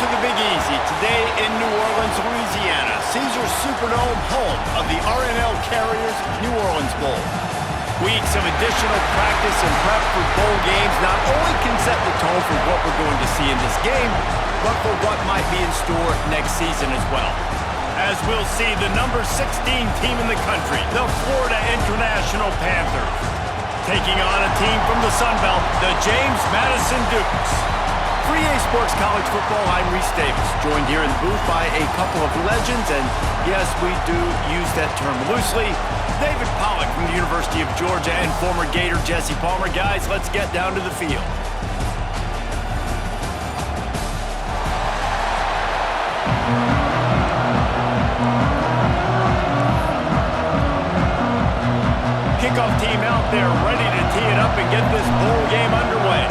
to the Big Easy, today in New Orleans, Louisiana, Caesars Superdome, home of the RNL Carriers New Orleans Bowl. Weeks of additional practice and prep for bowl games not only can set the tone for what we're going to see in this game, but for what might be in store next season as well. As we'll see the number 16 team in the country, the Florida International Panthers, taking on a team from the Sun Belt, the James Madison Dukes. For EA Sports College Football, I'm Reese Davis, joined here in the booth by a couple of legends, and yes, we do use that term loosely. David Pollack from the University of Georgia and former Gator Jesse Palmer. Guys, let's get down to the field. Kickoff team out there ready to tee it up and get this bowl game underway.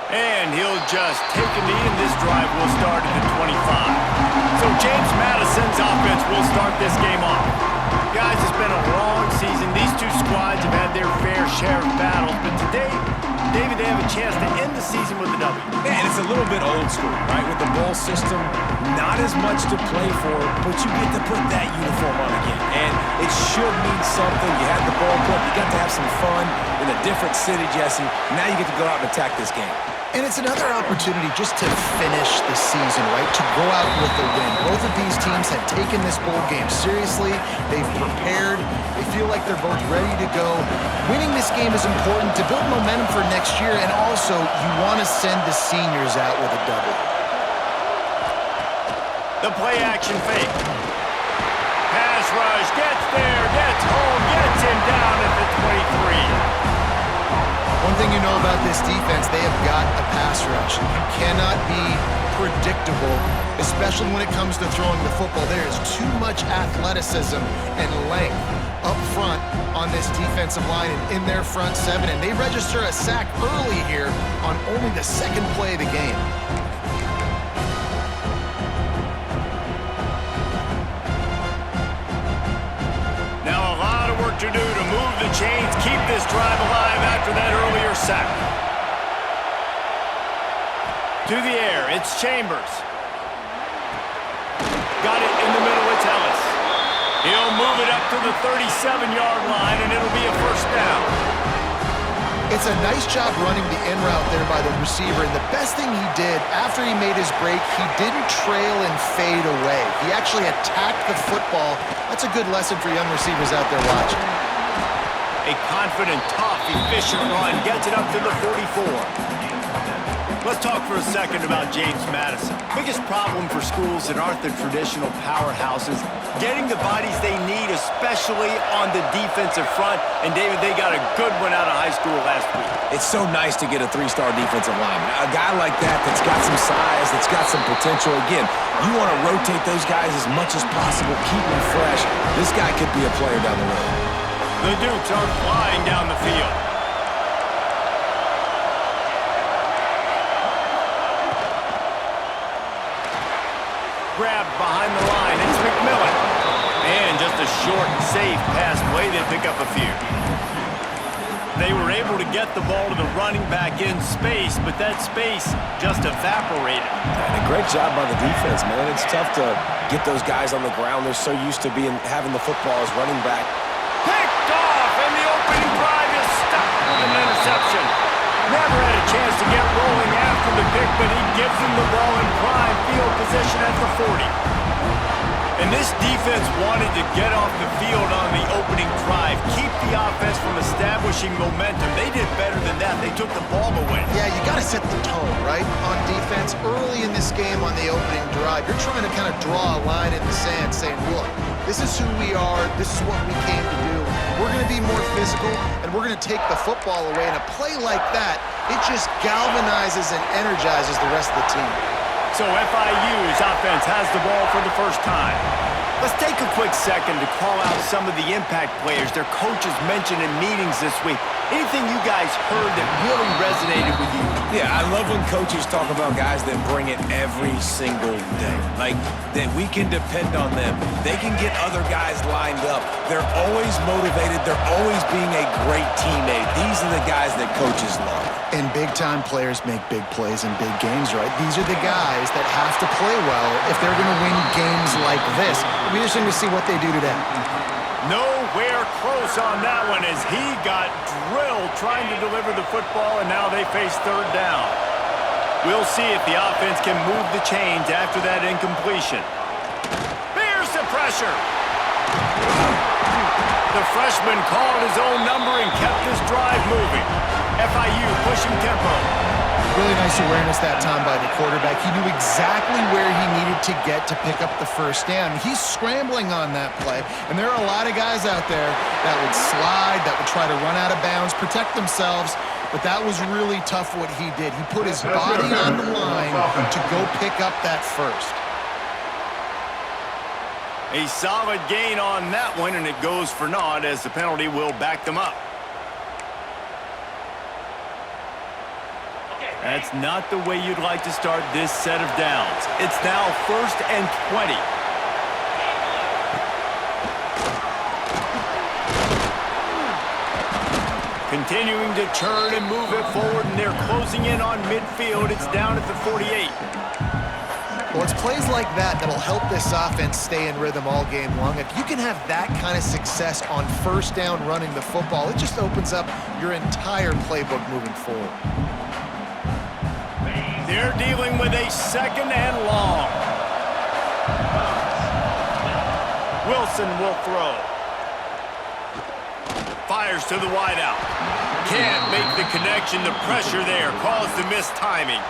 And he'll just take a knee, and this drive will start at the 25. So James Madison's offense will start this game off. Guys, it's been a long season. These two squads have had their fair share of battles, but today, David, they have a chance to end the season with a W. Man, it's a little bit old school, right? With the bowl system, not as much to play for, but you get to put that uniform on again. And it should mean something. You had the ball club. You got to have some fun in a different city, Jesse. Now you get to go out and attack this game. And it's another opportunity just to finish the season, right? To go out with a win. Both of these teams have taken this bowl game seriously. They've prepared. They feel like they're both ready to go. Winning this game is important to build momentum for next year, and also you want to send the seniors out with a W. The play action fake. Pass rush, gets there, gets home, gets him down at the 23. One thing you know about this defense, they have got a pass rush. You cannot be predictable, especially when it comes to throwing the football. There is too much athleticism and length up front on this defensive line and in their front seven, and they register a sack early here on only the second play of the game. To do to move the chains, keep this drive alive after that earlier sack. To the air, it's Chambers. Got it in the middle, it's Ellis. He'll move it up to the 37-yard line, and it'll be a first down. It's a nice job running the in route there by the receiver, and the best thing he did after he made his break, he didn't trail and fade away. He actually attacked the football. That's a good lesson for young receivers out there watching. A confident, tough, efficient run gets it up to the 44. Let's talk for a second about James Madison. Biggest problem for schools that aren't the traditional powerhouses, getting the bodies they need, especially on the defensive front. And David, they got a good one out of high school last week. It's so nice to get a three-star defensive lineman. A guy like that's got some size, that's got some potential. Again, you want to rotate those guys as much as possible, keep them fresh. This guy could be a player down the road. The Dukes are flying down the field. Grabbed behind the line, it's McMillan. And just a short and safe pass play, they pick up a few. They were able to get the ball to the running back in space, but that space just evaporated. And a great job by the defense, man. It's tough to get those guys on the ground. They're so used to having the football as running back. Picked off, and the opening drive is stopped with an interception. Never had a chance to get rolling after the pick, but he gives him the ball in prime field position at the 40. And this defense wanted to get off the field on the opening drive, keep the offense from establishing momentum. They did better than that. They took the ball away. Yeah, you got to set the tone, right, on defense. Early in this game on the opening drive, you're trying to kind of draw a line in the sand saying, look, this is who we are. This is what we came to do. We're going to be more physical, and we're going to take the football away. And a play like that, it just galvanizes and energizes the rest of the team. So FIU's offense has the ball for the first time. Let's take a quick second to call out some of the impact players their coaches mentioned in meetings this week. Anything you guys heard that really resonated with you? Yeah, I love when coaches talk about guys that bring it every single day. Like, that we can depend on them. They can get other guys lined up. They're always motivated. They're always being a great teammate. These are the guys that coaches love. And big-time players make big plays in big games, right? These are the guys that have to play well if they're going to win games like this. It'll be interesting to see what they do today. Nowhere close on that one as he got drilled trying to deliver the football, and now they face third down. We'll see if the offense can move the chains after that incompletion. Here's the pressure. The freshman called his own number and kept this drive moving. FIU pushing tempo. Really nice awareness that time by the quarterback. He knew exactly where he needed to get to pick up the first down. He's scrambling on that play, and there are a lot of guys out there that would slide, that would try to run out of bounds, protect themselves, but that was really tough what he did. He put his body on the line to go pick up that first. A solid gain on that one, and it goes for naught as the penalty will back them up. That's not the way you'd like to start this set of downs. It's now 1st and 20. Continuing to turn and move it forward, and they're closing in on midfield. It's down at the 48. Well, it's plays like that that'll help this offense stay in rhythm all game long. If you can have that kind of success on first down running the football, it just opens up your entire playbook moving forward. They're dealing with a 2nd and long. Wilson will throw. Fires to the wideout. Can't make the connection. The pressure there caused the missed timing.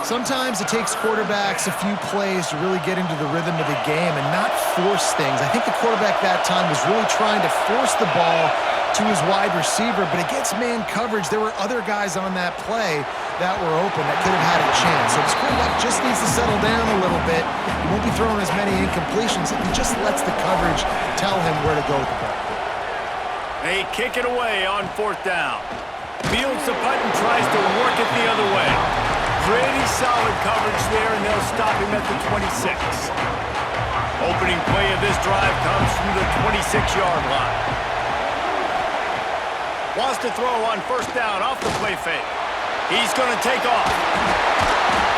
Sometimes it takes quarterbacks a few plays to really get into the rhythm of the game and not force things. I think the quarterback that time was really trying to force the ball to his wide receiver, but against man coverage, there were other guys on that play that were open that could have had a chance. So this quarterback just needs to settle down a little bit. He won't be throwing as many incompletions. He just lets the coverage tell him where to go with the ball. They kick it away on 4th down. Fields the punt and tries to work it the other way. Pretty solid coverage there, and they'll stop him at the 26. Opening play of this drive comes from the 26-yard line. Wants to throw on 1st down off the play fake. He's going to take off.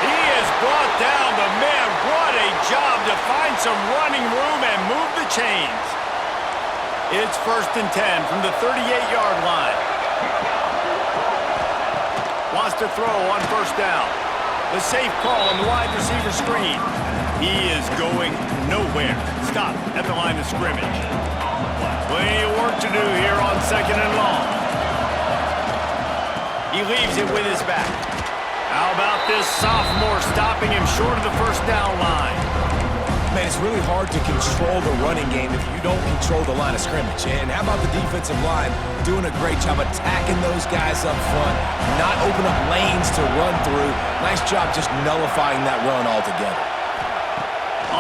He is brought down. The man, what a job to find some running room and move the chains. It's 1st and 10 from the 38-yard line. Wants to throw on 1st down. The safe call on the wide receiver screen. He is going nowhere. Stop at the line of scrimmage. Plenty of work to do here on 2nd and long. He leaves it with his back. How about this sophomore stopping him short of the 1st down line? Man, it's really hard to control the running game if you don't control the line of scrimmage. And how about the defensive line doing a great job attacking those guys up front, not open up lanes to run through. Nice job just nullifying that run altogether.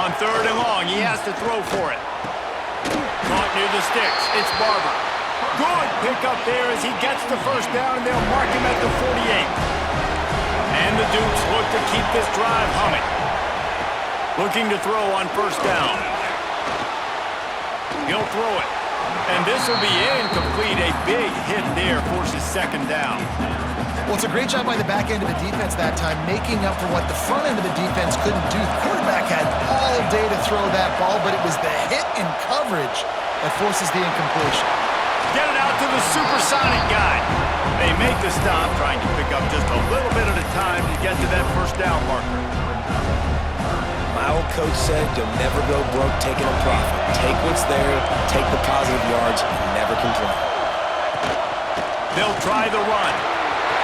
On 3rd and long, he has to throw for it. Caught near the sticks. It's Barber. Good pickup there as he gets the 1st down, and they'll mark him at the 48. And the Dukes look to keep this drive humming. Looking to throw on 1st down. He'll throw it. And this will be incomplete. A big hit there forces 2nd down. Well, it's a great job by the back end of the defense that time, making up for what the front end of the defense couldn't do. The quarterback had all day to throw that ball, but it was the hit in coverage that forces the incompletion. Get it out to the supersonic guy. They make the stop, trying to pick up just a little bit at a time to get to that 1st down marker. My old coach said you'll never go broke taking a profit. Take what's there, take the positive yards, and never complain. They'll try the run.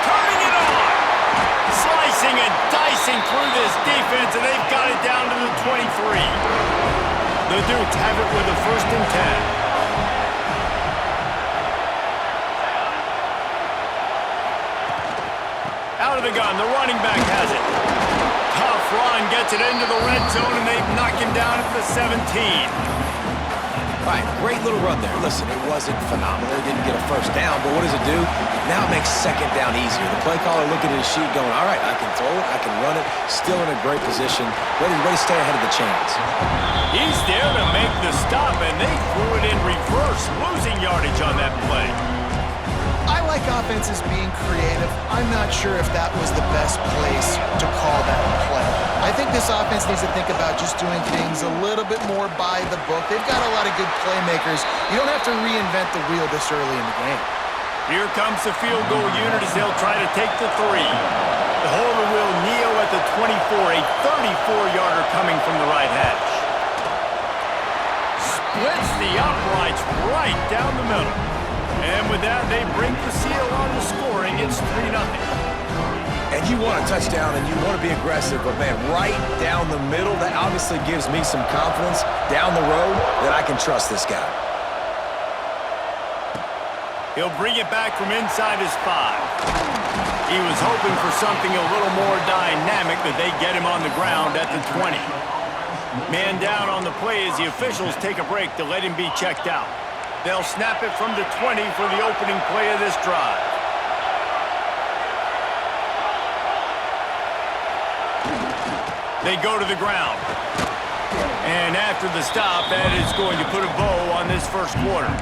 Turning it on! Slicing and dicing through this defense, and they've got it down to the 23. The Dukes have it with a 1st and 10. Out of the gun, the running back has it. Tough run, Gets it into the red zone, and they knock him down at the 17. All right, great little run there. Listen, it wasn't phenomenal. He didn't get a first down, but what does it do? Now it makes second down easier. The play caller looking at his sheet going, all right, I can throw it, I can run it, still in a great position, ready to stay ahead of the chains. He's there to make the stop, and they threw it in reverse, losing yardage on that play. I like offenses being creative. I'm not sure if that was the best place to call that play. I think this offense needs to think about just doing things a little bit more by the book. They've got a lot of good playmakers. You don't have to reinvent the wheel this early in the game. Here comes the field goal unit as they'll try to take the 3. The holder will kneel at the 24, a 34-yarder coming from the right hash. Splits the uprights right down the middle. And with that, they break the seal on the scoring. It's 3-0. And you want a touchdown and you want to be aggressive, but man, right down the middle, that obviously gives me some confidence down the road that I can trust this guy. He'll bring it back from inside his 5. He was hoping for something a little more dynamic, but they get him on the ground at the 20. Man down on the play as the officials take a break to let him be checked out. They'll snap it from the 20 for the opening play of this drive. They go to the ground. And after the stop, that is going to put a bow on this first quarter.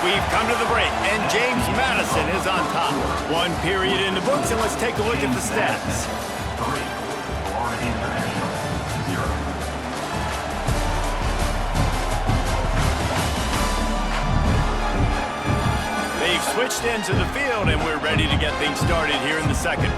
We've come to the break, and James Madison is on top. 1 period in the books, and let's take a look at the stats. They've switched into the field, and we're ready to get things started here in the second.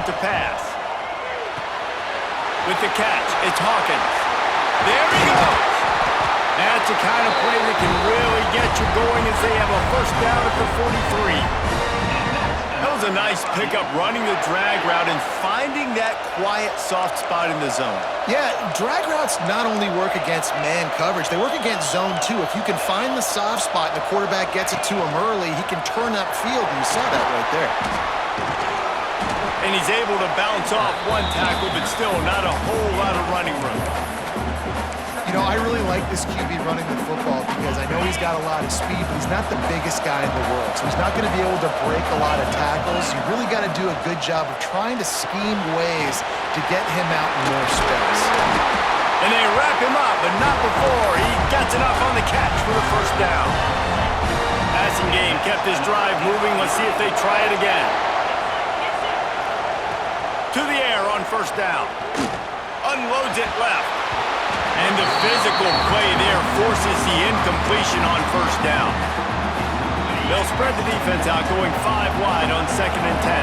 To pass. With the catch, it's Hawkins. There he goes! That's the kind of play that can really get you going as they have a first down at the 43. That was a nice pickup, running the drag route and finding that quiet, soft spot in the zone. Yeah, drag routes not only work against man coverage, they work against zone too. If you can find the soft spot and the quarterback gets it to him early, he can turn upfield, and you saw that right there. And he's able to bounce off one tackle, but still not a whole lot of running room. You know, I really like this QB running the football because I know he's got a lot of speed, but he's not the biggest guy in the world. So he's not going to be able to break a lot of tackles. You really got to do a good job of trying to scheme ways to get him out in more space. And they wrap him up, but not before he gets enough on the catch for the first down. Passing game kept his drive moving. Let's see if they try it again. To the air on first down. Unloads it left. And the physical play there forces the incompletion on first down. They'll spread the defense out, going 5 wide on 2nd and 10.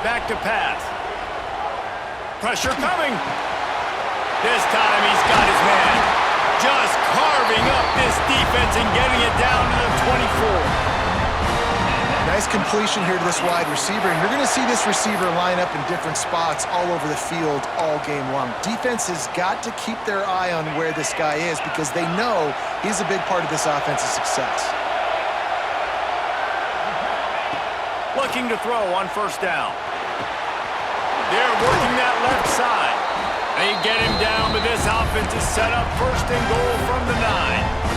Back to pass. Pressure coming. This time he's got his man. Just carving up this defense and getting it down to the 24. Nice completion here to this wide receiver, and you're going to see this receiver line up in different spots all over the field all game long. Defense has got to keep their eye on where this guy is because they know he's a big part of this offense's success. Looking to throw on first down. They're working that left side. They get him down, but this offense is set up 1st and goal from the 9.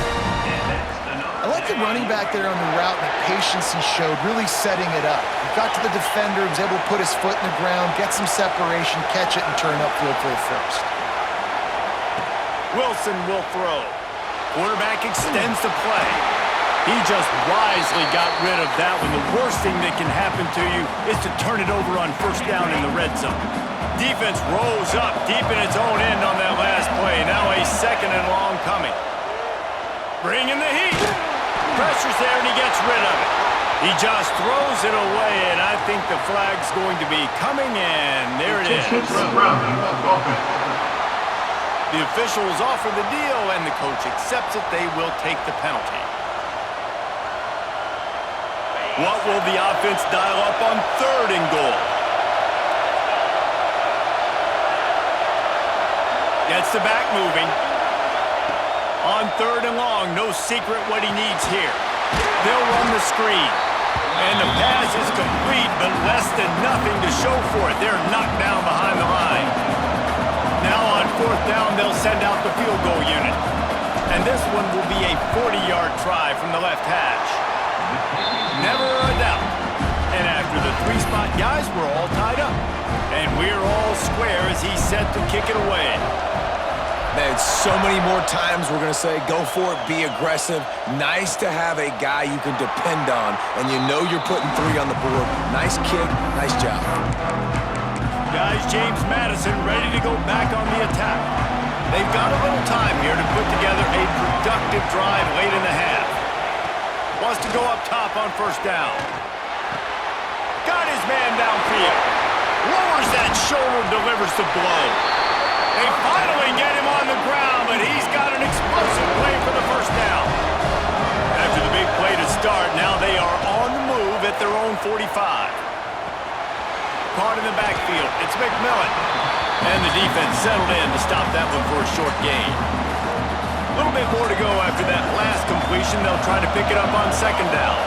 I like the running back there on the route and the patience he showed, really setting it up. He got to the defender, was able to put his foot in the ground, get some separation, catch it, and turn upfield for the first. Wilson will throw. Quarterback extends the play. He just wisely got rid of that one. The worst thing that can happen to you is to turn it over on first down in the red zone. Defense rolls up deep in its own end on that last play. Now a 2nd and long coming. Bringing the heat. Pressure's there, and he gets rid of it. He just throws it away, and I think the flag's going to be coming in. There it is. The officials offer the deal, and the coach accepts it. They will take the penalty. What will the offense dial up on 3rd and goal? Gets the back moving. On 3rd and long, no secret what he needs here. They'll run the screen. And the pass is complete, but less than nothing to show for it. They're knocked down behind the line. Now on 4th down, they'll send out the field goal unit. And this one will be a 40-yard try from the left hash. Never a doubt. And after the 3-spot guys, we're all tied up. And we're all square as he's set to kick it away. Man, so many more times we're going to say, go for it, be aggressive. Nice to have a guy you can depend on, and you know you're putting 3 on the board. Nice kick, nice job. Guys, James Madison ready to go back on the attack. They've got a little time here to put together a productive drive late in the half. Wants to go up top on 1st down. Got his man downfield. Lowers that shoulder, delivers the blow. They finally get him on the ground, but he's got an explosive play for the 1st down. After the big play to start, now they are on the move at their own 45. Caught in the backfield, it's McMillan. And the defense settled in to stop that one for a short gain. A little bit more to go after that last completion. They'll try to pick it up on 2nd down.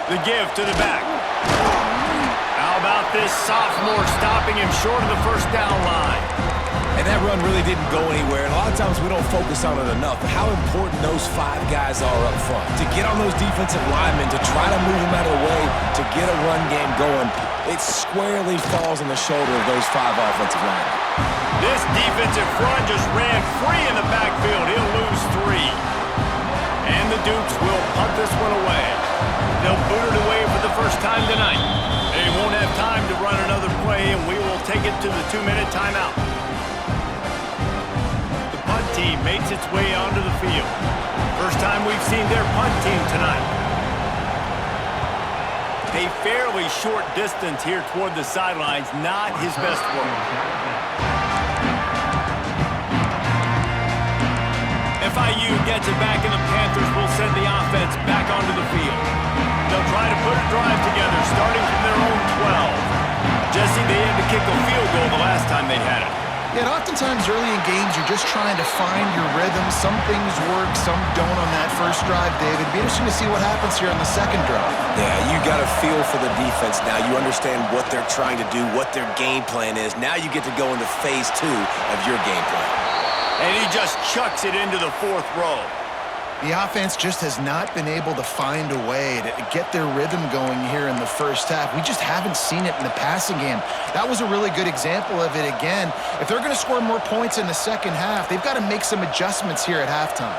The give to the back. How about this sophomore stopping him short of the 1st down line? And that run really didn't go anywhere. And a lot of times we don't focus on it enough. How important those 5 guys are up front. To get on those defensive linemen, to try to move them out of the way, to get a run game going, it squarely falls on the shoulder of those 5 offensive linemen. This defensive front just ran free in the backfield. He'll lose 3. And the Dukes will punt this one away. They'll boot it away for the first time tonight. They won't have time to run another play, and we will take it to the 2-minute timeout. The punt team makes its way onto the field. First time we've seen their punt team tonight. A fairly short distance here toward the sidelines, not his best work. FIU gets it back, and the Panthers will send the offense back onto the field. They'll try to put a drive together, starting from their own 12. Jesse, they had to kick a field goal the last time they had it. Yeah, and oftentimes early in games, you're just trying to find your rhythm. Some things work, some don't on that first drive, David. It'd be interesting to see what happens here on the 2nd drive. Yeah, you got a feel for the defense now. You understand what they're trying to do, what their game plan is. Now you get to go into phase 2 of your game plan. And he just chucks it into the 4th row. The offense just has not been able to find a way to get their rhythm going here in the first half. We just haven't seen it in the passing game. That was a really good example of it again. If they're going to score more points in the second half, they've got to make some adjustments here at halftime.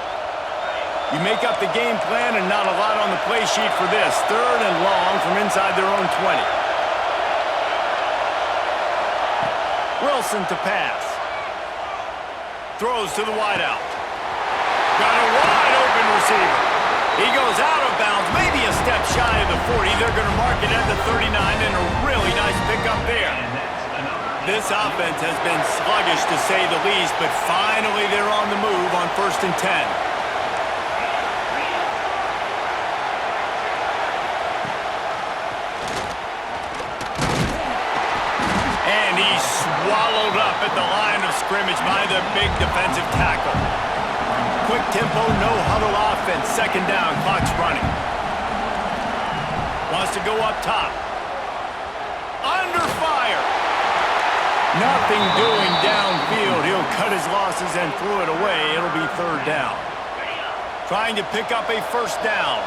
You make up the game plan and not a lot on the play sheet for this. 3rd and long from inside their own 20. Wilson to pass. Throws to the wideout. Got a wide open receiver. He goes out of bounds, maybe a step shy of the 40. They're going to mark it at the 39, and a really nice pickup there. This offense has been sluggish to say the least, but finally they're on the move on 1st and 10. And he's swallowed up at the line of scrimmage by the big defensive tackle. Quick tempo, no huddle offense. 2nd down, clock's running. Wants to go up top. Under fire. Nothing doing downfield. He'll cut his losses and throw it away. It'll be 3rd down. Trying to pick up a 1st down.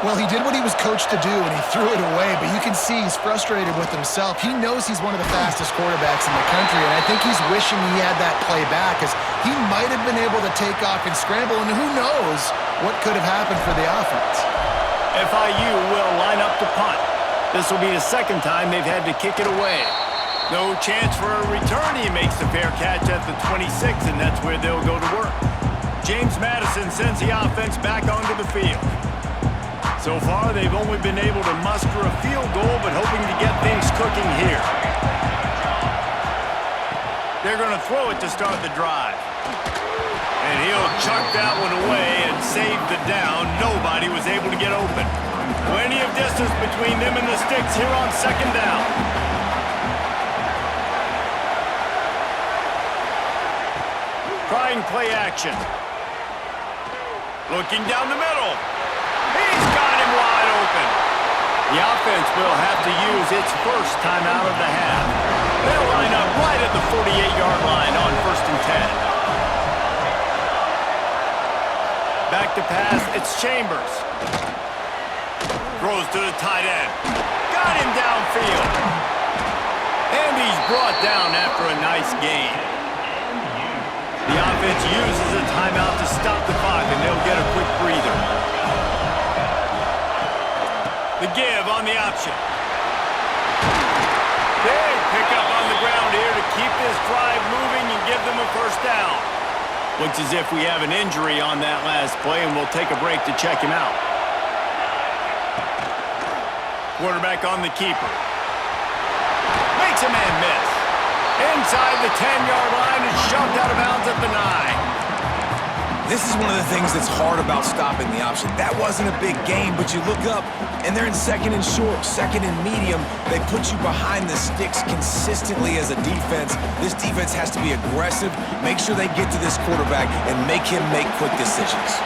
Well, he did what he was coached to do, and he threw it away, but you can see he's frustrated with himself. He knows he's one of the fastest quarterbacks in the country, and I think he's wishing he had that play back, as he might have been able to take off and scramble, and who knows what could have happened for the offense. FIU will line up to punt. This will be the 2nd time they've had to kick it away. No chance for a return. He makes the fair catch at the 26, and that's where they'll go to work. James Madison sends the offense back onto the field. So far, they've only been able to muster a field goal, but hoping to get things cooking here. They're going to throw it to start the drive. And he'll chuck that one away and save the down. Nobody was able to get open. Plenty of distance between them and the sticks here on second down. Trying play action. Looking down the middle. He's got him wide open. The offense will have to use its first timeout of the half. They'll line up right at the 48-yard line on 1st and 10. Back to pass, it's Chambers. Throws to the tight end. Got him downfield. And he's brought down after a nice gain. The offense uses a timeout to stop the clock, and they'll get a quick breather. The give on the option. Big pickup on the ground here to keep this drive moving and give them a first down. Looks as if we have an injury on that last play, and we'll take a break to check him out. Quarterback on the keeper. Makes a man miss. Inside the 10-yard line and shoved out of bounds at the 9. This is one of the things that's hard about stopping the option. That wasn't a big gain, but you look up, and they're in second and short, second and medium. They put you behind the sticks consistently as a defense. This defense has to be aggressive, make sure they get to this quarterback, and make him make quick decisions.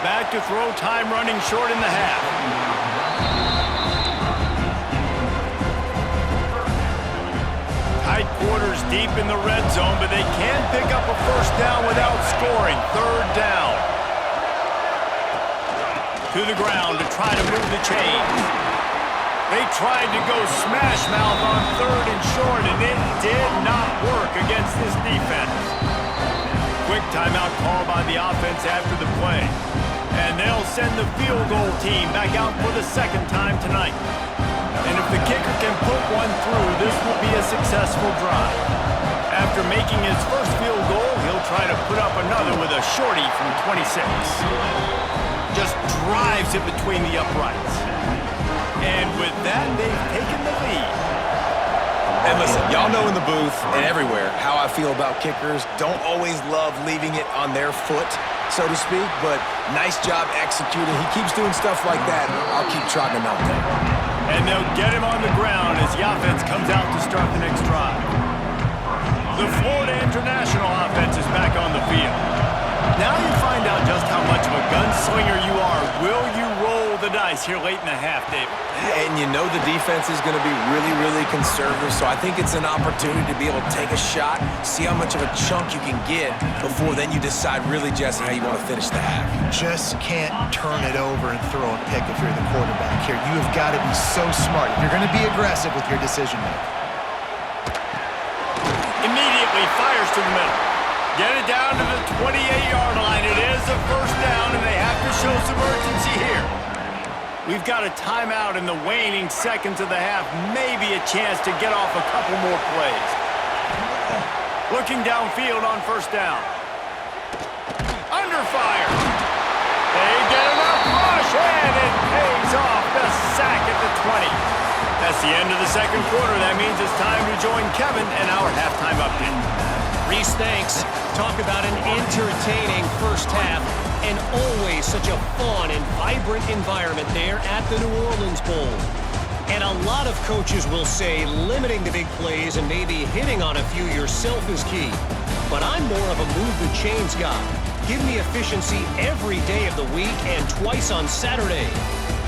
Back to throw, time running short in the half. Tight quarters deep in the red zone, but they can pick up a first down without scoring. 3rd down. To the ground to try to move the chains. They tried to go smash mouth on 3rd and short, and it did not work against this defense. Quick timeout call by the offense after the play. And they'll send the field goal team back out for the 2nd time tonight. And if the kicker can put one through, this will be a successful drive. After making his first field goal, he'll try to put up another with a shorty from 26. Just drives it between the uprights. And with that, they've taken the lead. And listen, y'all know in the booth and everywhere how I feel about kickers. Don't always love leaving it on their foot, so to speak, but nice job executing. He keeps doing stuff like that. I'll keep trotting him out there. And they'll get him on the ground as the offense comes out to start the next drive. The Florida International offense is back on the field. Now you find out just how much of a gunslinger you are. Will you roll the dice here late in the half, David? And you know the defense is going to be really, really conservative, so I think it's an opportunity to be able to take a shot, see how much of a chunk you can get before then you decide really, Jesse, how you want to finish the half. Just can't turn it over and throw a pick if you're the quarterback here. You have got to be so smart if you're going to be aggressive with your decision making. Immediately fires to the middle. Get it down to the 28-yard line. It is a first down, and they have to show some urgency here. We've got a timeout in the waning seconds of the half. Maybe a chance to get off a couple more plays. Looking downfield on first down. Under fire. They get enough rush, and it pays off the sack at the 20. That's the end of the second quarter. That means it's time to join Kevin and our halftime update. Reese, thanks. Talk about an entertaining first half and always such a fun and vibrant environment there at the New Orleans Bowl. And a lot of coaches will say limiting the big plays and maybe hitting on a few yourself is key. But I'm more of a move the chains guy. Give me efficiency every day of the week and twice on Saturday.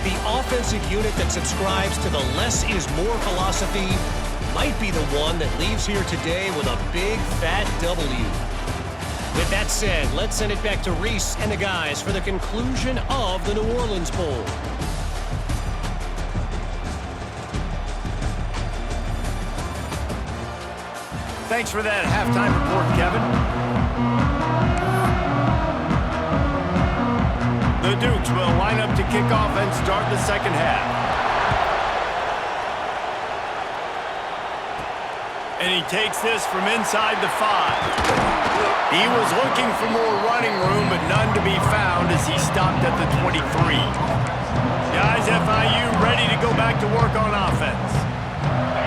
The offensive unit that subscribes to the less is more philosophy might be the one that leaves here today with a big, fat W. With that said, let's send it back to Reese and the guys for the conclusion of the New Orleans Bowl. Thanks for that halftime report, Kevin. The Dukes will line up to kick off and start the second half. And he takes this from inside the 5. He was looking for more running room, but none to be found as he stopped at the 23. Guys, FIU ready to go back to work on offense.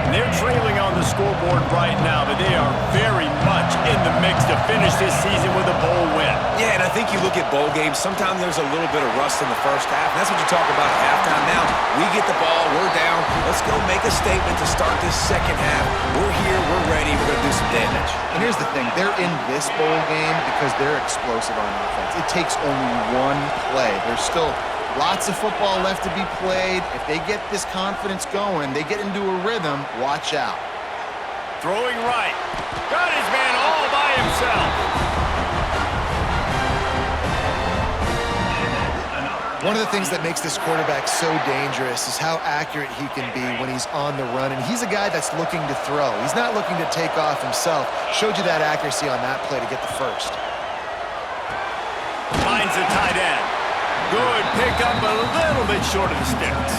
And they're trailing on the scoreboard right now, but they are very much in the mix to finish this season with a bowl win. Yeah, and I think you look at bowl games, sometimes there's a little bit of rust in the first half, and that's what you talk about at halftime. Now, we get the ball, we're down, let's go make a statement to start this second half. We're here, we're ready, we're going to do some damage. And here's the thing, they're in this bowl game because they're explosive on offense. It takes only one play. There's still lots of football left to be played. If they get this confidence going, they get into a rhythm, watch out. Throwing right. Got his man all by himself. One of the things that makes this quarterback so dangerous is how accurate he can be when he's on the run. And he's a guy that's looking to throw. He's not looking to take off himself. Showed you that accuracy on that play to get the first. Finds the tight end. Good pickup, but a little bit short of the sticks.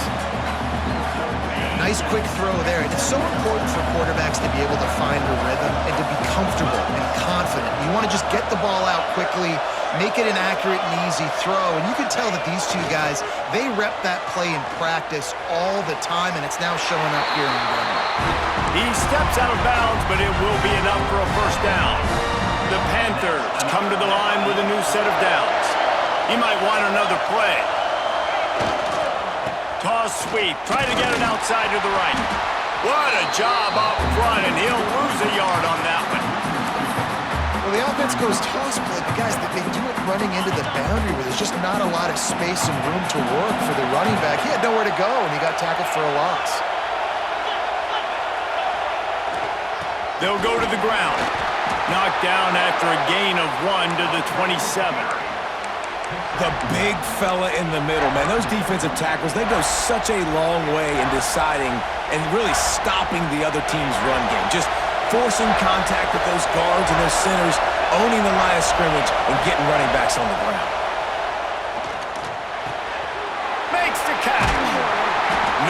Nice quick throw there. And it's so important for quarterbacks to be able to find a rhythm and to be comfortable and confident. You want to just get the ball out quickly, make it an accurate and easy throw. And you can tell that these two guys, they rep that play in practice all the time, and it's now showing up here in Denver. He steps out of bounds, but it will be enough for a first down. The Panthers come to the line with a new set of downs. He might want another play. Toss sweep. Try to get it outside to the right. What a job up front, and he'll lose a yard on that one. Well, the offense goes toss play, but guys, they do it running into the boundary where there's just not a lot of space and room to work for the running back. He had nowhere to go, and he got tackled for a loss. They'll go to the ground. Knocked down after a gain of 1 to the 27. The big fella in the middle, man. Those defensive tackles, they go such a long way in deciding and really stopping the other team's run game. Just forcing contact with those guards and those centers, owning the line of scrimmage, and getting running backs on the ground. Makes the catch.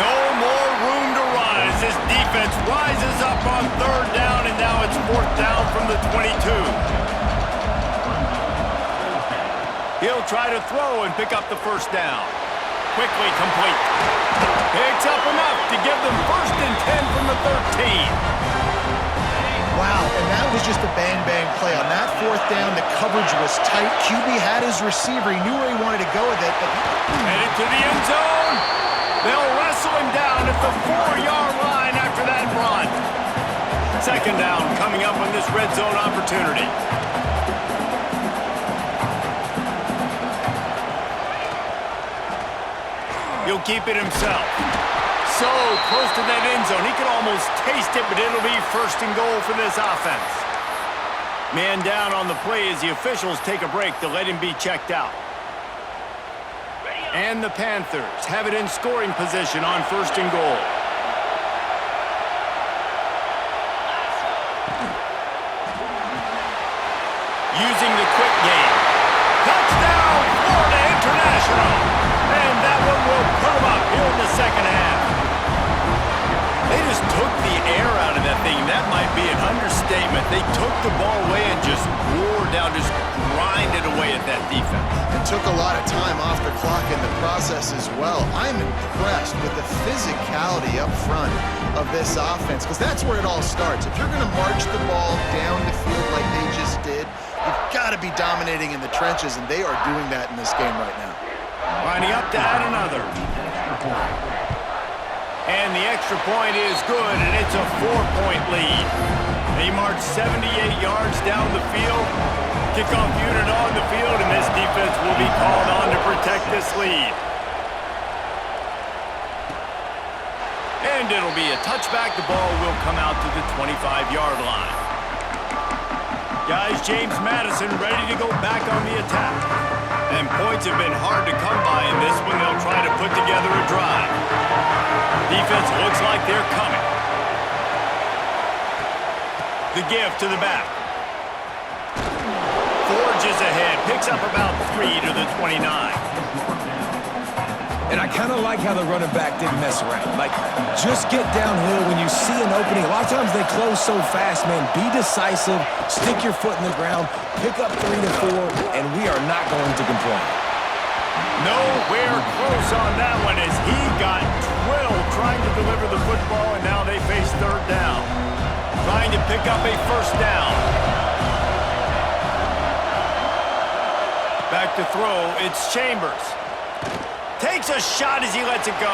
No more room to run as this defense rises up on third down, and now it's fourth down from the 22. He'll try to throw and pick up the first down. Quickly complete. Picks up enough to give them first and 10 from the 13. Wow, and that was just a bang-bang play. On that fourth down, the coverage was tight. QB had his receiver. He knew where he wanted to go with it. But headed to the end zone. They'll wrestle him down at the 4-yard line after that run. Second down coming up on this red zone opportunity. He'll keep it himself. So close to that end zone. He could almost taste it, but it'll be first and goal for this offense. Man down on the play as the officials take a break to let him be checked out. And the Panthers have it in scoring position on first and goal. Using the quick game. Touchdown, Florida International. And that one will put them up here in the second half. They just took the air out of that thing. That might be an understatement. They took the ball away and just wore down, just grinded away at that defense. it took a lot of time off the clock in the process as well. I'm impressed with the physicality up front of this offense, because that's where it all starts. If you're going to march the ball down the field like they just did, you've got to be dominating in the trenches, and they are doing that in this game right now. Lining up to add another. And the extra point is good, and it's a 4-point lead. They march 78 yards down the field. Kickoff unit on the field, and this defense will be called on to protect this lead. And it'll be a touchback. The ball will come out to the 25-yard line. Guys, James Madison ready to go back on the attack. And points have been hard to come by in this one. They'll try to put together a drive. Defense looks like they're coming. The give to the back. Forges ahead. Picks up about 3 to the 29. And I kind of like how the running back didn't mess around. Like, just get downhill when you see an opening. A lot of times they close so fast, man. Be decisive, stick your foot in the ground, pick up 3 to 4, and we are not going to complain. Nowhere close on that one as he got drilled trying to deliver the football, and now they face third down. Trying to pick up a first down. Back to throw, it's Chambers. Takes a shot as he lets it go.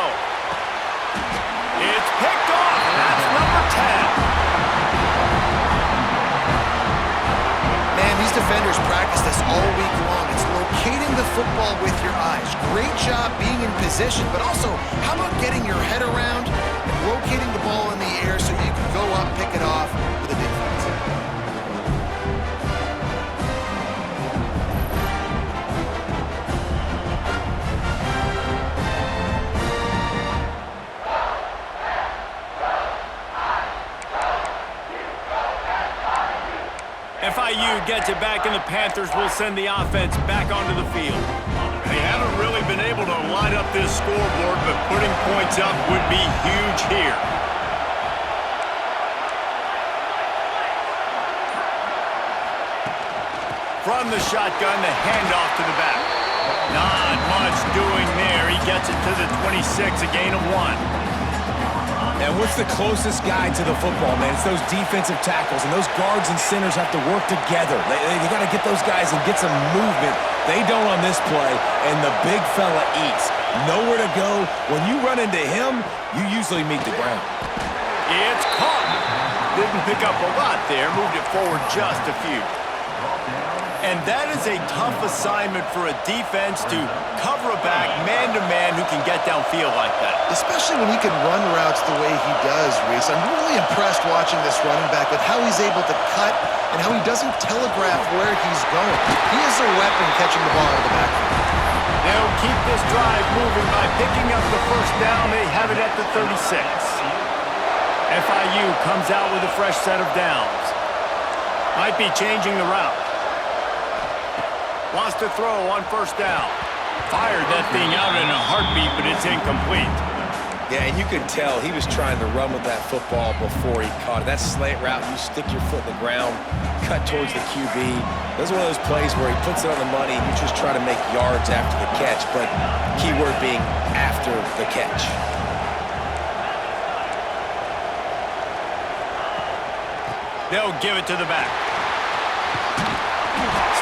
It's picked off, and that's number 10. Man, these defenders practice this all week long. It's locating the football with your eyes. Great job being in position, but also, how about getting your head around and locating the ball in the air so you can go up, pick it off with a defense. FIU gets it back, and the Panthers will send the offense back onto the field. They haven't really been able to line up this scoreboard, but putting points up would be huge here. From the shotgun, the handoff to the back. Not much doing there. He gets it to the 26, a gain of 1. And what's the closest guy to the football, man? It's those defensive tackles, and those guards and centers have to work together. They got to get those guys and get some movement. They don't on this play, and the big fella eats. Nowhere to go. When you run into him, you usually meet the ground. It's caught. Didn't pick up a lot there. Moved it forward just a few. And that is a tough assignment for a defense to cover a back man-to-man who can get downfield like that. Especially when he can run routes the way he does, Reese. I'm really impressed watching this running back with how he's able to cut and how he doesn't telegraph where he's going. He is a weapon catching the ball out of the backfield. They'll keep this drive moving by picking up the first down. They have it at the 36. FIU comes out with a fresh set of downs. Might be changing the route. Wants to throw on first down. Fired that thing out in a heartbeat, but it's incomplete. Yeah, and you could tell he was trying to run with that football before he caught it. That slant route, you stick your foot in the ground, cut towards the QB. This is one of those plays where he puts it on the money and you just try to make yards after the catch, but keyword being after the catch. They'll give it to the back.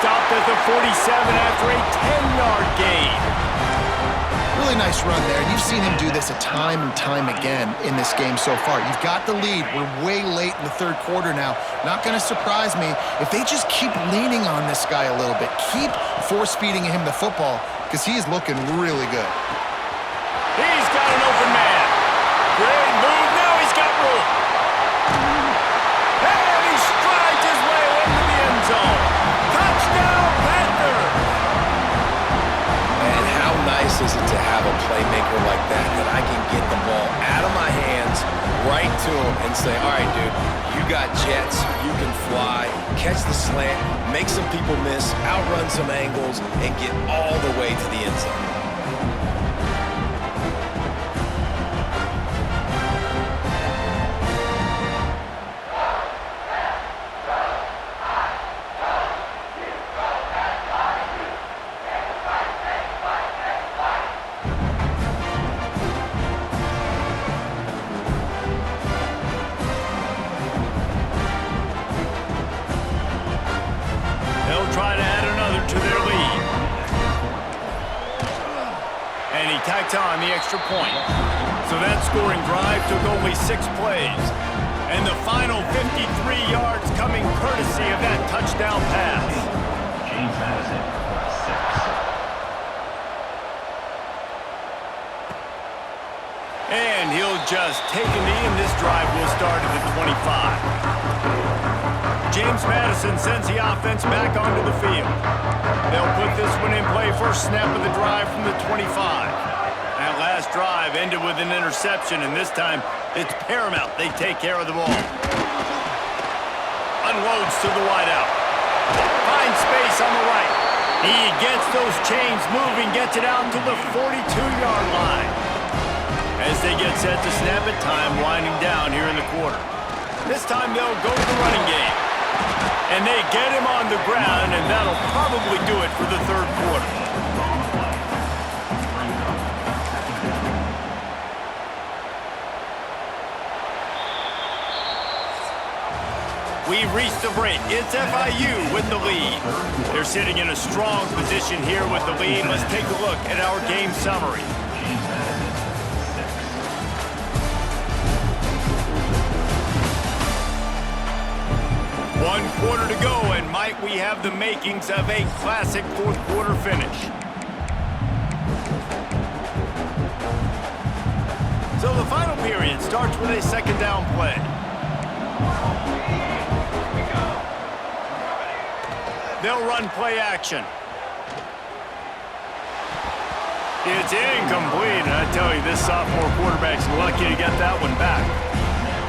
Stopped at the 47 after a 10-yard gain. Really nice run there. You've seen him do this a time and time again in this game so far. You've got the lead. We're way late in the third quarter now. Not going to surprise me if they just keep leaning on this guy a little bit. Keep force-feeding him the football because he is looking really good. He's got an open man. Great move. Now he's got room. And he strides his way into the end zone. Touchdown, Panthers! And how nice is it to have a playmaker like that I can get the ball out of my hands, right to him, and say, all right, dude, you got jets, you can fly, catch the slant, make some people miss, outrun some angles, and get all the way to the end zone. On the extra point. So that scoring drive took only 6 plays. And the final 53 yards coming courtesy of that touchdown pass. James Madison, 6. And he'll just take a knee, and this drive will start at the 25. James Madison sends the offense back onto the field. They'll put this one in play first snap of the drive from the 25. That last drive ended with an interception, and this time it's paramount they take care of the ball. Unloads to the wideout. Finds space on the right. He gets those chains moving, gets it out to the 42-yard line. As they get set to snap it, time winding down here in the quarter. This time they'll go to the running game. And they get him on the ground, and that'll probably do it for the third quarter. We've reached the break. It's FIU with the lead. They're sitting in a strong position here with the lead. Let's take a look at our game summary. One quarter to go, and might we have the makings of a classic fourth quarter finish. So the final period starts with a second down play. They'll run play action. It's incomplete, and I tell you, this sophomore quarterback's lucky to get that one back.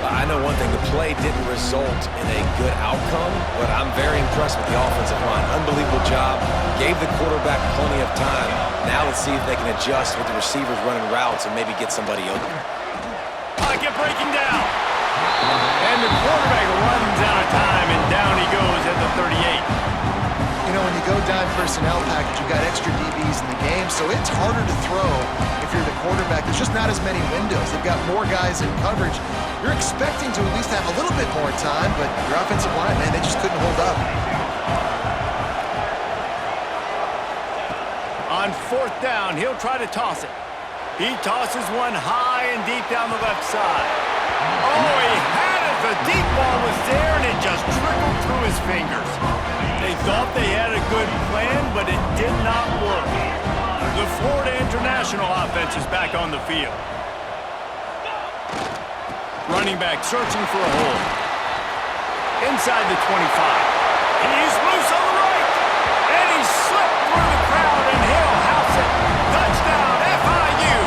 I know one thing, the play didn't result in a good outcome, but I'm very impressed with the offensive line. Unbelievable job. Gave the quarterback plenty of time. Now let's see if they can adjust with the receivers running routes and maybe get somebody open. Pocket breaking down. And the quarterback runs out of time, and down he goes at the 38. You know, when you go dime personnel package, you got extra DBs in the game, so it's harder to throw if you're the quarterback. There's just not as many windows. They've got more guys in coverage. You're expecting to at least have a little bit more time, but your offensive line, man, they just couldn't hold up. On fourth down, he'll try to toss it. He tosses one high and deep down the left side. Oh, he had it. The deep ball was there, and it just trickled through his fingers. They thought they had a good plan, but it did not work. The Florida International offense is back on the field. Running back searching for a hole. Inside the 25. He's loose on the right. And he slipped through the crowd, and he'll house it. Touchdown, FIU.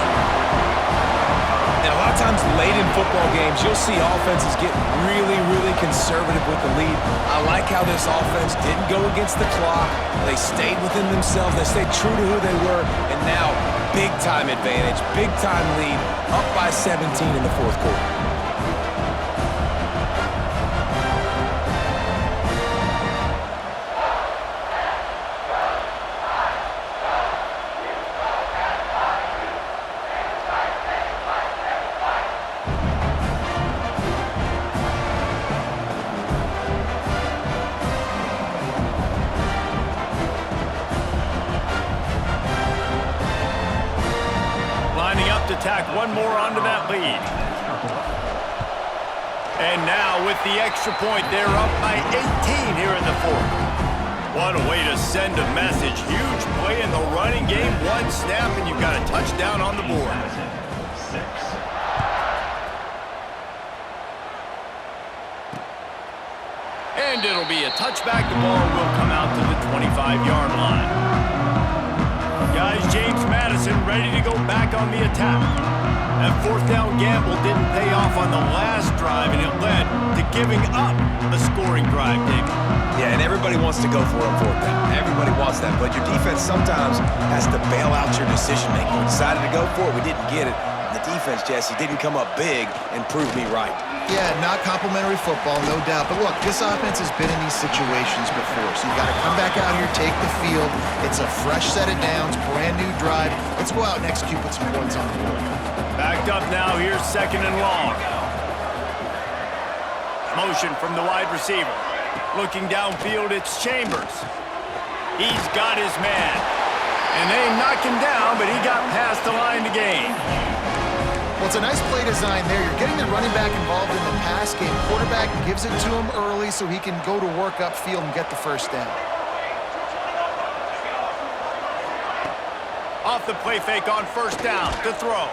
And a lot of times late in football games, you'll see offenses get really, really conservative with the lead. I like how this offense didn't go against the clock. They stayed within themselves. They stayed true to who they were. And now, big-time advantage, big-time lead, up by 17 in the fourth quarter. Tack one more onto that lead. And now with the extra point, they're up by 18 here in the fourth. What a way to send a message. Huge play in the running game. One snap and you've got a touchdown on the board. And it'll be a touchback. The ball will come out to the 25-yard line. Guys, James Madison ready to go back on the attack. That fourth down gamble didn't pay off on the last drive, and it led to giving up a scoring drive, David. Yeah, and everybody wants to go for it on fourth down. Everybody wants that, but your defense sometimes has to bail out your decision-making. We decided to go for it. We didn't get it. The defense, Jesse, didn't come up big and prove me right. Yeah, not complimentary football, no doubt. But look, this offense has been in these situations before, so you got to come back out here, take the field. It's a fresh set of downs, brand new drive. Let's go out and execute, put some points on the board. Backed up now, here's second and long. Motion from the wide receiver. Looking downfield, it's Chambers. He's got his man. And they knock him down, but he got past the line to gain. Well, it's a nice play design there. You're getting the running back involved in the pass game. Quarterback gives it to him early so he can go to work upfield and get the first down. Off the play fake on first down to throw.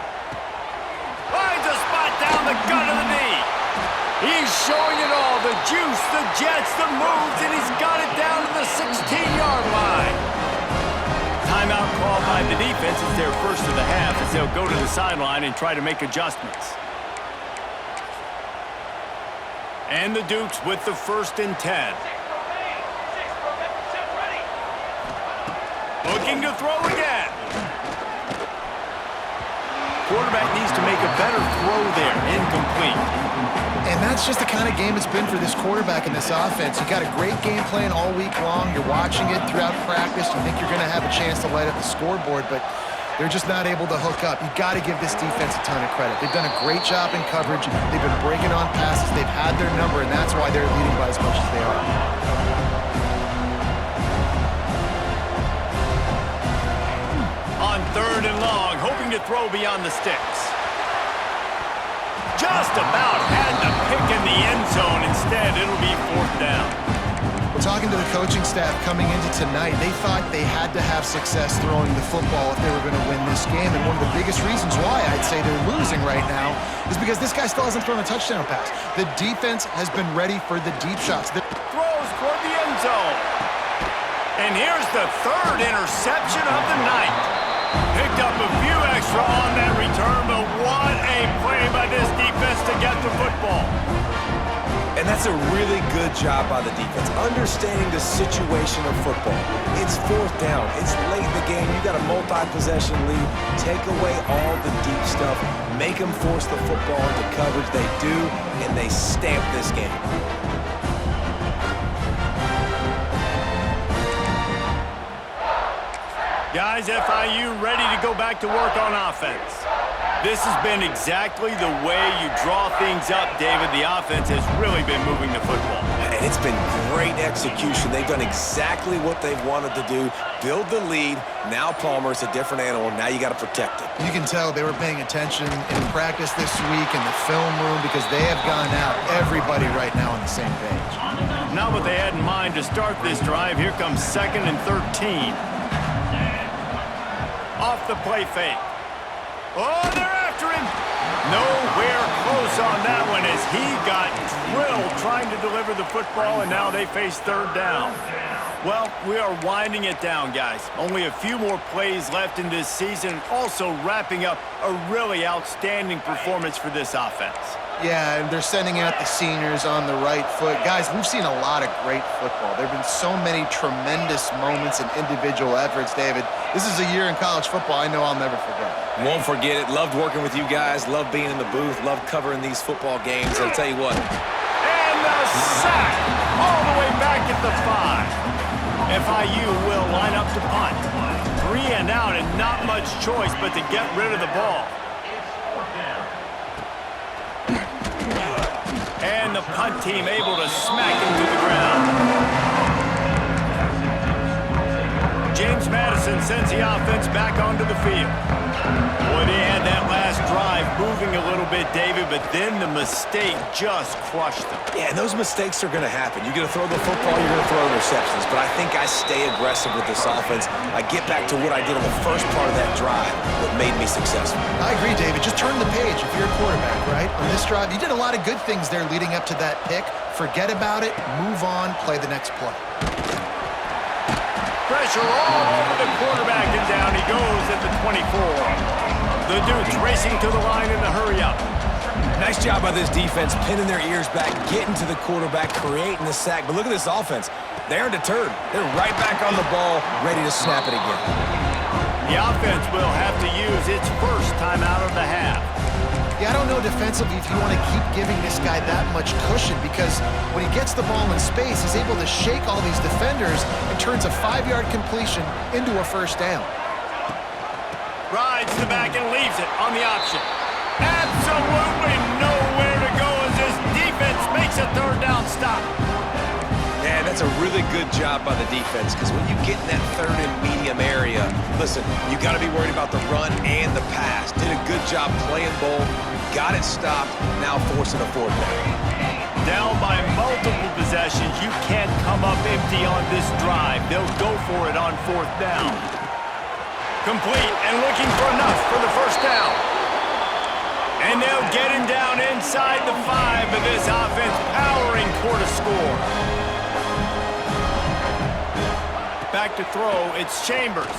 Finds a spot down the gut of the knee. He's showing it all. The juice, the jets, the moves, and he's got it down to the 16-yard line. Timeout called by the defense. It's their first of the half as they'll go to the sideline and try to make adjustments. And the Dukes with the 1st and 10. Looking to throw again. Quarterback needs to make a better throw there. Incomplete. And that's just the kind of game it's been for this quarterback in this offense. You got a great game plan all week long. You're watching it throughout practice. You think you're going to have a chance to light up the scoreboard, but they're just not able to hook up. You got to give this defense a ton of credit. They've done a great job in coverage. They've been breaking on passes. They've had their number, and that's why they're leading by as much as they are. On 3rd and long, hoping to throw beyond the sticks. Just about had the pick in the end zone. Instead, it'll be 4th down. We're talking to the coaching staff coming into tonight. They thought they had to have success throwing the football if they were going to win this game. And one of the biggest reasons why I'd say they're losing right now is because this guy still hasn't thrown a touchdown pass. The defense has been ready for the deep shots. Throws toward the end zone. And here's the 3rd interception of the night. Picked up a few extra on that return, but what a play by this defense to get the football. And that's a really good job by the defense, understanding the situation of football. It's 4th down. It's late in the game. You got a multi-possession lead. Take away all the deep stuff. Make them force the football into coverage. They do, and they stamp this game. Guys, FIU ready to go back to work on offense. This has been exactly the way you draw things up, David. The offense has really been moving the football. And it's been great execution. They've done exactly what they've wanted to do. Build the lead. Now Palmer's a different animal. Now you got to protect it. You can tell they were paying attention in practice this week in the film room because they have gone out, everybody right now on the same page. Not what they had in mind to start this drive. Here comes 2nd and 13. Off the play fake. Oh, they're after him. Nowhere close on that one as he got drilled trying to deliver the football, and now they face 3rd down. Well, we are winding it down, guys. Only a few more plays left in this season, also wrapping up a really outstanding performance for this offense. Yeah, and they're sending out the seniors on the right foot. Guys, we've seen a lot of great football. There have been so many tremendous moments and individual efforts, David. This is a year in college football I know I'll never forget. Won't forget it. Loved working with you guys. Loved being in the booth. Loved covering these football games. I'll tell you what. And the sack all the way back at the 5. FIU will line up to punt. 3 and out and not much choice but to get rid of the ball. And the punt team able to smack him to the ground. James Madison sends the offense back onto the field. Boy, they had that last drive moving a little bit, David, but then the mistake just crushed them. Yeah, and those mistakes are going to happen. You're going to throw the football, you're going to throw interceptions. But I think I stay aggressive with this offense. I get back to what I did on the first part of that drive that made me successful. I agree, David. Just turn the page if you're a quarterback, right? On this drive, you did a lot of good things there leading up to that pick. Forget about it, move on, play the next play. Pressure all over the quarterback, and down he goes at the 24. The Dukes racing to the line in the hurry-up. Nice job by this defense, pinning their ears back, getting to the quarterback, creating the sack. But look at this offense. They aren't deterred. They're right back on the ball, ready to snap it again. The offense will have to use its first time out of the half. Yeah, I don't know defensively if you want to keep giving this guy that much cushion because when he gets the ball in space, he's able to shake all these defenders and turns a 5-yard completion into a 1st down. Rides the back and leaves it on the option. Absolutely nowhere to go as this defense makes a 3rd down stop. Yeah, that's a really good job by the defense because when you get in that 3rd and medium area, listen, you got to be worried about the run and the pass. Did a good job playing both, got it stopped, now forcing a 4th down. Down by multiple possessions, you can't come up empty on this drive. They'll go for it on 4th down. Complete and looking for enough for the 1st down. And they'll get him down inside the 5, but this offense powering toward a score. Back to throw, it's Chambers.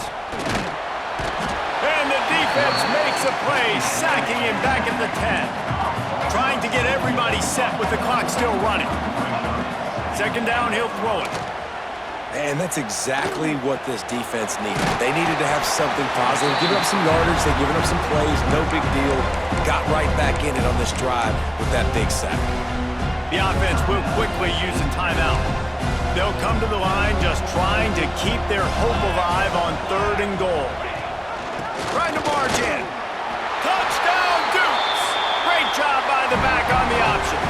And the defense makes a play, sacking him back at the 10. Trying to get everybody set with the clock still running. 2nd down, he'll throw it. And that's exactly what this defense needed. They needed to have something positive. Giving up some yardage, they've given up some plays, no big deal. Got right back in it on this drive with that big sack. The offense will quickly use a timeout. They'll come to the line just trying to keep their hope alive on 3rd and goal. Trying to march in. Touchdown, Dukes! Great job by the back on the option.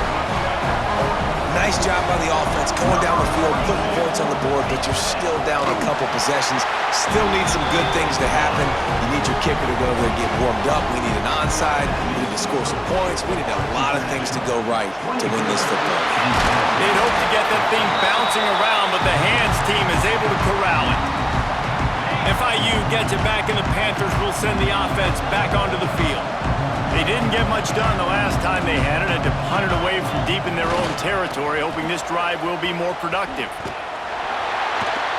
Nice job by the offense going down the field, putting points on the board, but you're still down a couple possessions. Still need some good things to happen. You need your kicker to go over there and get warmed up. We need an onside. We need to score some points. We need a lot of things to go right to win this football game. They'd hope to get that thing bouncing around, but the hands team is able to corral it. FIU gets it back, and the Panthers will send the offense back onto the field. They didn't get much done the last time they had it, to punt it away from deep in their own territory, hoping this drive will be more productive.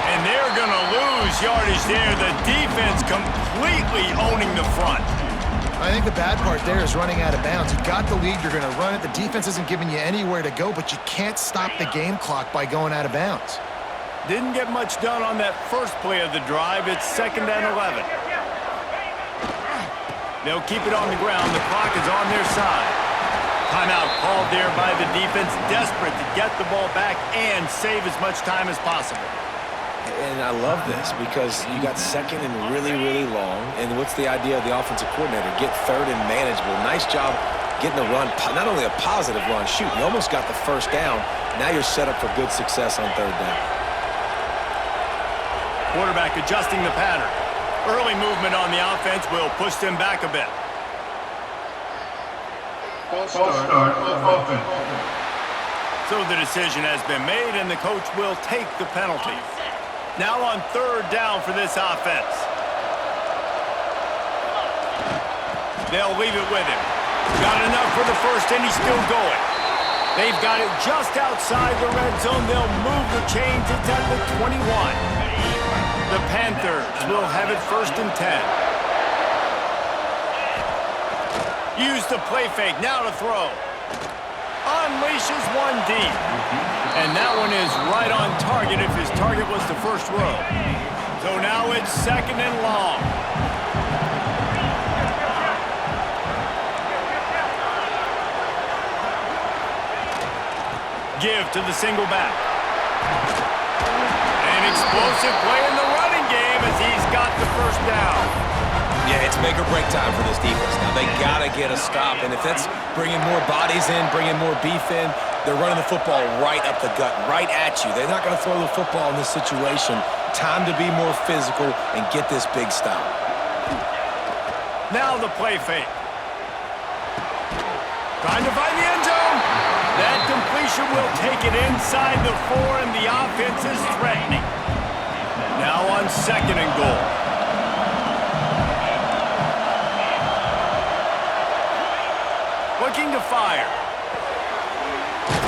And they're going to lose yardage there. The defense completely owning the front. I think the bad part there is running out of bounds. You got the lead, you're going to run it. The defense isn't giving you anywhere to go, but you can't stop the game clock by going out of bounds. Didn't get much done on that first play of the drive. It's 2nd and 11. They'll keep it on the ground. The clock is on their side. Timeout called there by the defense, desperate to get the ball back and save as much time as possible. And I love this because you got 2nd and really, really long. And what's the idea of the offensive coordinator? Get 3rd and manageable. Nice job getting the run, not only a positive run, shoot, you almost got the 1st down. Now you're set up for good success on 3rd down. Quarterback adjusting the pattern. Early movement on the offense will push them back a bit. False start offense. So the decision has been made, and the coach will take the penalty. Now on 3rd down for this offense. They'll leave it with him. Got enough for the 1st, and he's still going. They've got it just outside the red zone. They'll move the chains. It's at the 21. The Panthers will have it 1st and 10. Use the play fake, now to throw. Unleashes one deep. And that one is right on target if his target was the 1st row. So now it's 2nd and long. Give to the single back. An explosive play in the running game as he's got the 1st down. Yeah, it's make or break time for this defense. Now, they got to get a stop, and if that's bringing more bodies in, bringing more beef in, they're running the football right up the gut, right at you. They're not going to throw the football in this situation. Time to be more physical and get this big stop. Now the play fake. Trying to find the end zone. That completion will take it inside the 4, and the offense is threatening. Now on 2nd and goal. Looking to fire.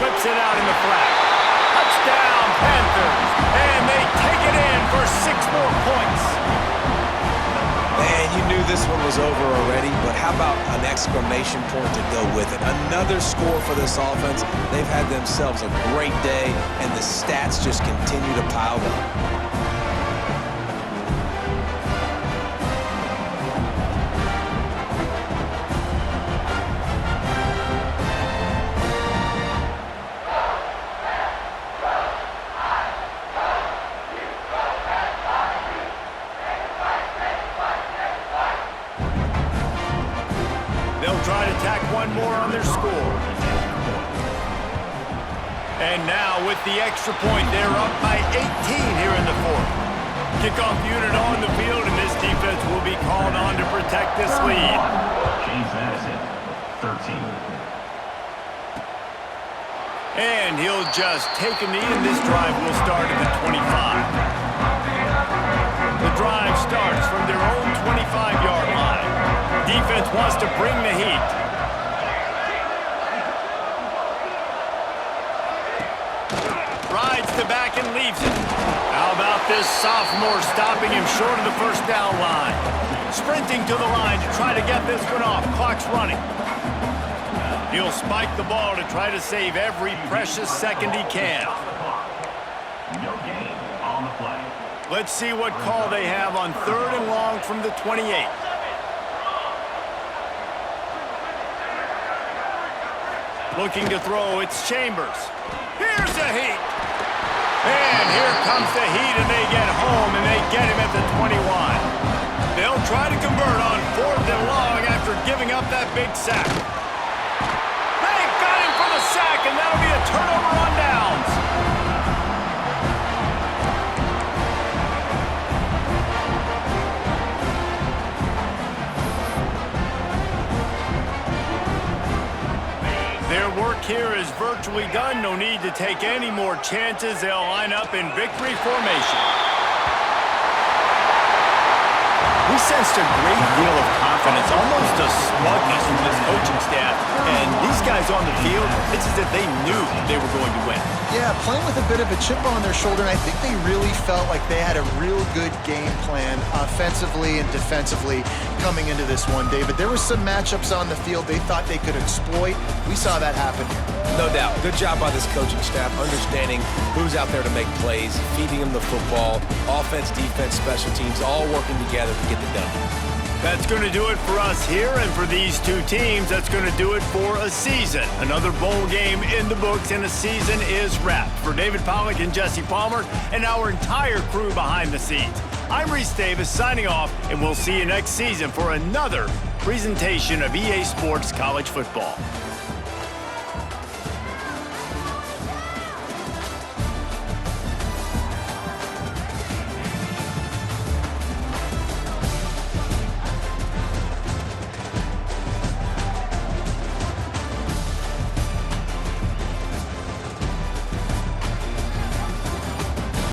Flips it out in the flat. Touchdown, Panthers. And they take it in for 6 more points. Man, you knew this one was over already, but how about an exclamation point to go with it? Another score for this offense. They've had themselves a great day, and the stats just continue to pile up. Try to tack one more on their score. And now with the extra point, they're up by 18 here in the 4th. Kickoff unit on the field, and this defense will be called on to protect this lead. James Madison, 13. And he'll just take a knee, and this drive will start at the 25. The drive starts from their own 25-yard line. Defense wants to bring the heat. Rides the back and leaves it. How about this sophomore stopping him short of the 1st down line? Sprinting to the line to try to get this one off. Clock's running. He'll spike the ball to try to save every precious second he can. No gain on on the play. Let's see what call they have on 3rd and long from the 28. Looking to throw, it's Chambers. Here's the heat. And here comes the heat, and they get home, and they get him at the 21. They'll try to convert on 4th and long after giving up that big sack. They got him for the sack, and that'll be a turnover on downs. Their work here is virtually done. No need to take any more chances. They'll line up in victory formation. We sensed a great deal of confidence, almost a smugness from this coaching staff. And these guys on the field, it's as if they knew they were going to win. Yeah, playing with a bit of a chip on their shoulder, and I think they really felt like they had a real good game plan offensively and defensively coming into this one, David. There were some matchups on the field they thought they could exploit. We saw that happen here. No doubt. Good job by this coaching staff, understanding who's out there to make plays, feeding them the football, offense, defense, special teams, all working together to get the done. That's going to do it for us here, and for these two teams, that's going to do it for a season. Another bowl game in the books, and a season is wrapped. For David Pollack and Jesse Palmer, and our entire crew behind the scenes, I'm Reese Davis signing off, and we'll see you next season for another presentation of EA Sports College Football.